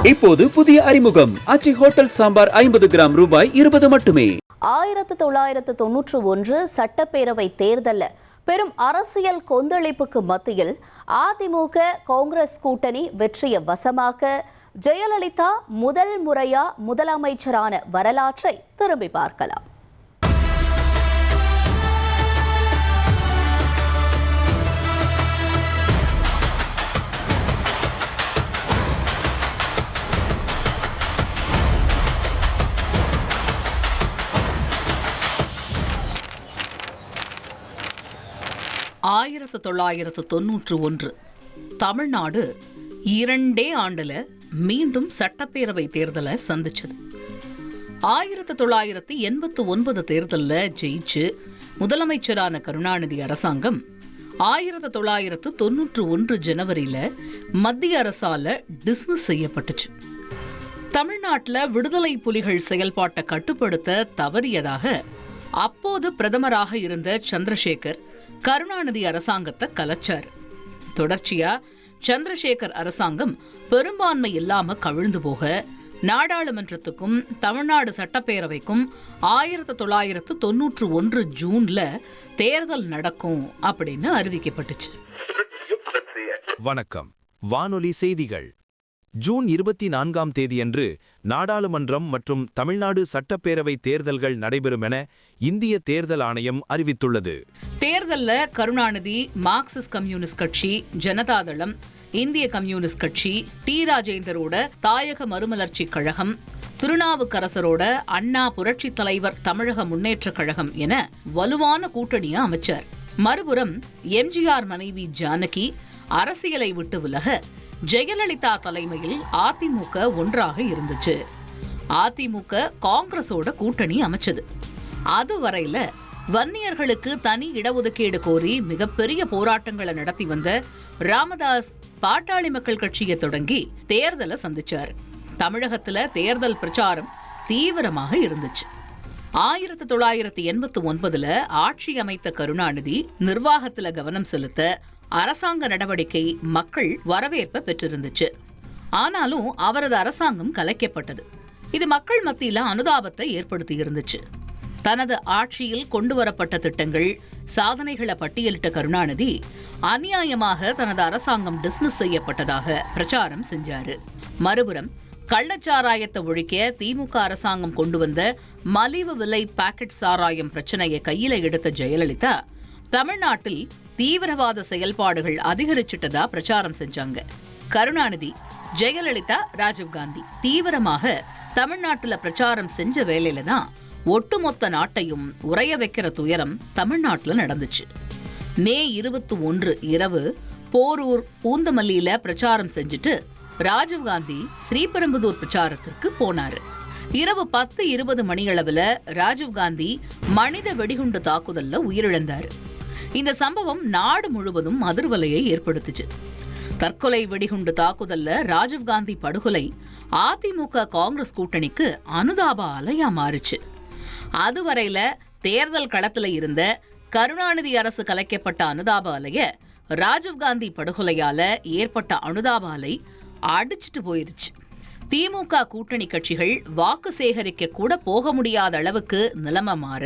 இப்போது புதிய அறிமுகம் ஆச்சி ஹோட்டல் சாம்பார் 50 கிராம் ரூபாய் 20 மட்டுமே. 1991 சட்டப்பேரவை தேர்தலில் பெரும் அரசியல் கொந்தளிப்புக்கு மத்தியில் அதிமுக காங்கிரஸ் கூட்டணி வெற்றியை வசமாக்க ஜெயலலிதா முதல் முறையா முதலமைச்சரான வரலாற்றை திரும்பி பார்க்கலாம். ஆயிரத்து 1991 தமிழ்நாடு 2 ஆண்டுல மீண்டும் சட்டப்பேரவை தேர்தலை சந்திச்சது. 1989 தேர்தலில் ஜெயிச்சு முதலமைச்சரான கருணாநிதி அரசாங்கம் 1991 ஜனவரியில மத்திய அரசால டிஸ்மிஸ் செய்யப்பட்டுச்சு. தமிழ்நாட்டில் விடுதலை புலிகள் செயல்பாட்டை கட்டுப்படுத்த தவறியதாக அப்போது பிரதமராக இருந்த சந்திரசேகர் கருணாநிதி அரசாங்கத்தை கலைச்சார். தொடர்ச்சியா சந்திரசேகர் அரசாங்கம் பெரும்பான்மை இல்லாம கவிழ்ந்து போக நாடாளுமன்றத்துக்கும் தமிழ்நாடு சட்டப்பேரவைக்கும் 1991 ஜூன்ல தேர்தல் நடக்கும் அப்படின்னு அறிவிக்கப்பட்டுச்சு. வணக்கம். வானொலி செய்திகள். ஜூன் 24ஆம் தேதியன்று நாடாளுமன்றம் மற்றும் தமிழ்நாடு சட்டப்பேரவை தேர்தல்கள் நடைபெறும் என இந்திய தேர்தல் ஆணையம் அறிவித்துள்ளது. தேர்தலில் கருணாநிதி, மார்க்சிஸ்ட் கம்யூனிஸ்ட் கட்சி, ஜனதாதளம், இந்திய கம்யூனிஸ்ட் கட்சி, டி ராஜேந்தரோட தாயக மறுமலர்ச்சி கழகம், திருநாவுக்கரசரோட அண்ணா புரட்சி தலைவர் தமிழக முன்னேற்ற கழகம் என வலுவான கூட்டணியை அமைச்சார். மறுபுறம் எம்ஜிஆர் மனைவி ஜானகி அரசியலை விட்டு விலக ஜெயலலிதா தலைமையில் அதிமுக ஒன்றாக இருந்துச்சு. அதிமுக காங்கிரஸோட கூட்டணி அமைச்சது. அதுவரையில வன்னியர்களுக்கு தனி இடஒதுக்கீடு கோரி மிகப்பெரிய போராட்டங்களை நடத்தி வந்த ராமதாஸ் பாட்டாளி மக்கள் கட்சியை தொடங்கி தேர்தலை சந்திச்சார். தமிழகத்துல தேர்தல் பிரச்சாரம் தீவிரமாக இருந்துச்சு. 1989 ஆட்சி அமைத்த கருணாநிதி நிர்வாகத்துல கவனம் செலுத்த அரசாங்க நடவடிக்கை மக்கள் வரவேற்பை பெற்றிருந்துச்சு. ஆனாலும் அவரது அரசாங்கம் கலைக்கப்பட்டது. இது மக்கள் மத்தியில அனுதாபத்தை ஏற்படுத்தி இருந்துச்சு. தனது ஆட்சியில் கொண்டு வரப்பட்ட திட்டங்கள், சாதனைகளை பட்டியலிட்ட கருணாநிதி அநியாயமாக தனது அரசாங்கம் டிஸ்மிஸ் செய்யப்பட்டதாக பிரச்சாரம் செஞ்சாரு. மறுபுறம் கள்ளச்சாராயத்தை ஒழிக்க திமுக அரசாங்கம் கொண்டு வந்த மலிவு விலை பாக்கெட் சாராயம் பிரச்சனையை கையில எடுத்த ஜெயலலிதா தமிழ்நாட்டில் தீவிரவாத செயல்பாடுகள் அதிகரிச்சிட்டதா பிரச்சாரம் செஞ்சாங்க. கருணாநிதி, ஜெயலலிதா, ராஜீவ்காந்தி தீவிரமாக தமிழ்நாட்டில் பிரச்சாரம் செஞ்ச வேலையில தான் ஒட்டுமொத்த நாட்டையும் உறைய வைக்கிற துயரம் தமிழ்நாட்டில் நடந்துச்சு. மே 21 இரவு போரூர், பூந்தமல்லியில பிரச்சாரம் செஞ்சுட்டு ராஜீவ்காந்தி ஸ்ரீபெரும்புதூர் பிரச்சாரத்திற்கு போனாரு. இரவு 10:20 மணியளவுல ராஜீவ்காந்தி மனித வெடிகுண்டு தாக்குதல்ல உயிரிழந்தாரு. இந்த சம்பவம் நாடு முழுவதும் அதிர்வலையை ஏற்படுத்துச்சு. தற்கொலை வெடிகுண்டு தாக்குதல்ல ராஜீவ்காந்தி படுகொலை அதிமுக காங்கிரஸ் கூட்டணிக்கு அனுதாப அலையா மாறுச்சு. அதுவரையில தேர்தல் களத்துல இருந்த கருணாநிதி அரசு கலைக்கப்பட்ட அனுதாப அலைய ராஜீவ்காந்தி படுகொலையால ஏற்பட்ட அனுதாப அலை அடிச்சிட்டு போயிருச்சு. திமுக கூட்டணி கட்சிகள் வாக்கு சேகரிக்க கூட போக முடியாத அளவுக்கு நிலைமை மாற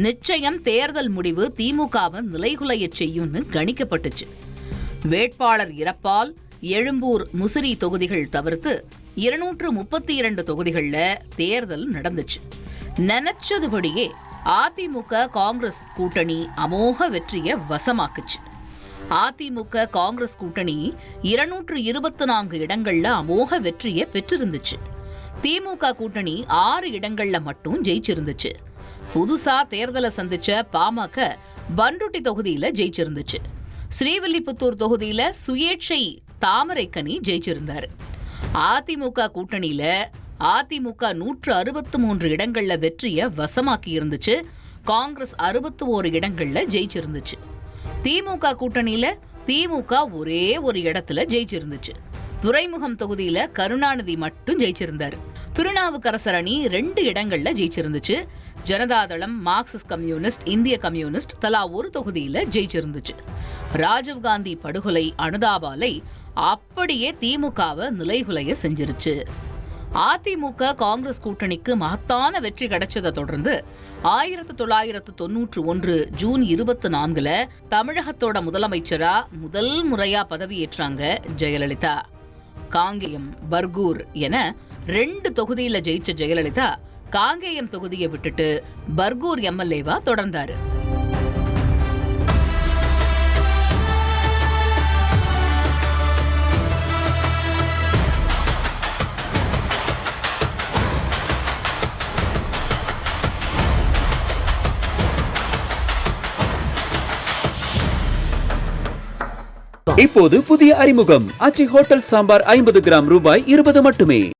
நிச்சயம் தேர்தல் முடிவு திமுகவை நிலைகுலைய செய்யும்னு கணிக்கப்பட்டுச்சு. வேட்பாளர் இறப்பால் எழும்பூர், முசிறி தொகுதிகள் தவிர்த்து 232 தொகுதிகள்ல தேர்தல் நடந்துச்சு. நினைச்சதுபடியே அதிமுக காங்கிரஸ் கூட்டணி அமோக வெற்றியை வசமாக்குச்சு. அதிமுக காங்கிரஸ் கூட்டணி 224 இடங்கள்ல அமோக வெற்றியை பெற்றிருந்துச்சு. திமுக கூட்டணி 6 இடங்கள்ல மட்டும் ஜெயிச்சிருந்துச்சு. புதுசா தேர்தலை சந்திச்ச பாமக பண்ருட்டி தொகுதியில ஜெயிச்சிருந்துச்சு. ஸ்ரீவில்லிபுத்தூர் தொகுதியில சுயேட்சை தாமரைக்கனி ஜெயிச்சிருந்தாரு. அதிமுக கூட்டணியில அதிமுக 163 இடங்கள்ல வெற்றியை வசமாக்கி இருந்துச்சு. காங்கிரஸ் 61 இடங்கள்ல ஜெயிச்சிருந்துச்சு. திமுக கூட்டணியில திமுக ஒரே ஒரு இடத்துல ஜெயிச்சிருந்துச்சு. துறைமுகம் தொகுதியில கருணாநிதி மட்டும் ஜெயிச்சிருந்தாரு. திருநாவுக்கரசர் அணி 2 இடங்கள்ல ஜெயிச்சிருந்துச்சு. ஜனதாதளம், மார்க்சிஸ்ட் கம்யூனிஸ்ட், இந்திய கம்யூனிஸ்ட் தலா ஒரு தொகுதியில ஜெயிச்சிருந்துச்சு. ராஜீவ்காந்தி படுகொலை அனுதாபாலை அப்படியே திமுகவை நிலைகுலைய செஞ்சிருச்சு. அதிமுக காங்கிரஸ் கூட்டணிக்கு மகத்தான வெற்றி கிடைச்சதை தொடர்ந்து 1991 ஜூன் 24 தமிழகத்தோட முதலமைச்சரா முதல் முறையா பதவியேற்றாங்க ஜெயலலிதா. காங்கேயம், பர்கூர் என 2 தொகுதியில ஜெயிச்ச ஜெயலலிதா காங்கேயம் தொகுதியை விட்டுட்டு பர்கூர் எம்எல்ஏவா தொடர்ந்தாரு. இப்போது புதிய அறிமுகம் ஆச்சி ஹோட்டல் சாம்பார் 50 கிராம் ரூபாய் 20 மட்டுமே.